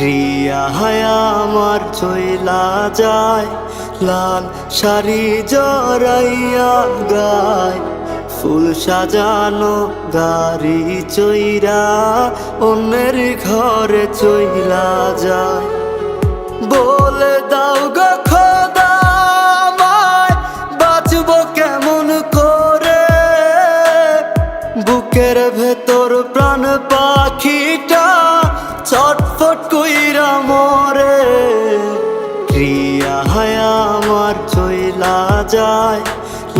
ক্রিয়ায় আমার চইলা যায়, লাল শাড়ি জড়াইয়া গায়, ফুল সাজানো গাড়ি চইরা অন্যের ঘরে চইলা যায়। বলে দাও গো খোদা আমায়, বাঁচব কেমন করে, বুকের ভেতর প্রাণ পাখিটা ছটফট কইরা মরে। ক্রিয়ায় আমার চইলা যায়,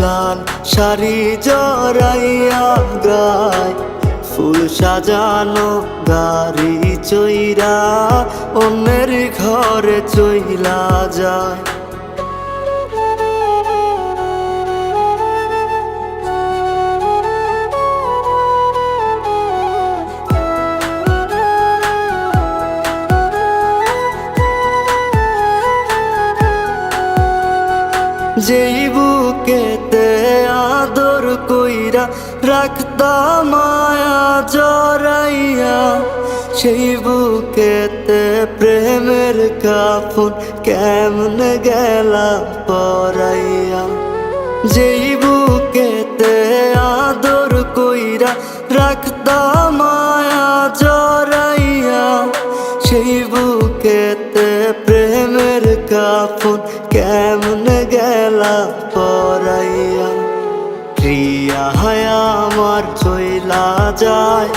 লাল শাড়ি জড়াইয়া গায়, ফুল সাজানো গাড়ি চইরা অন্যের ঘরে চইলা যায়। যেই বুকেতে আদর কইরা রাখতাম মায়া জড়াইয়া, সেই বুকেতে প্রেমের কাফন কেমনে গেলা পরাইয়া। যেই বুকেতে আদর কইরা রাখতাম মায়া জড়াইয়া, সেই বুকেতে প্রেমের কাফন কেমনে গেলা পরাইয়া। ক্রিয়ায় আমার চইলা যায়,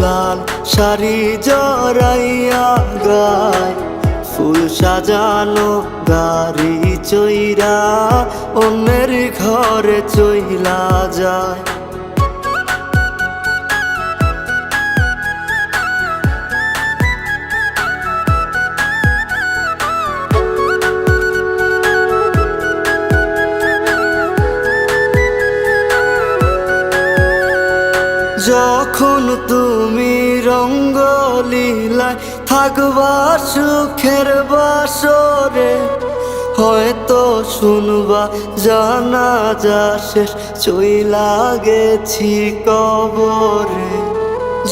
লাল শাড়ি জড়াইয়া গায়, ফুল সাজানো গাড়ি চইরা অন্যের ঘরে চইলা যায়। যখন তুমি রঙ্গলীলায় থাকবা সুখের বাসরে, হয়তো শুনবা জানাজা শেষ চইলা গেছি কবরে।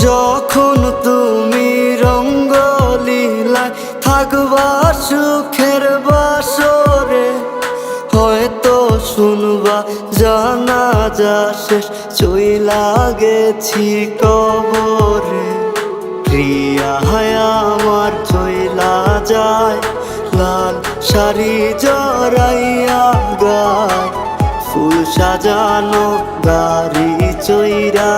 যখন তুমি রঙ্গলীলায় থাকবা সুখের বাসরে, হয়তো শুনবা জানাজা শেষ চইলা গেছি কবরে। ক্রিয়ায় আমার চইলা যায়, লাল শাড়ি জড়াইয়া গায়, ফুল সাজানো গাড়ি চইরা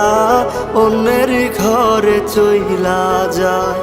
অন্যের ঘরে চইলা যায়।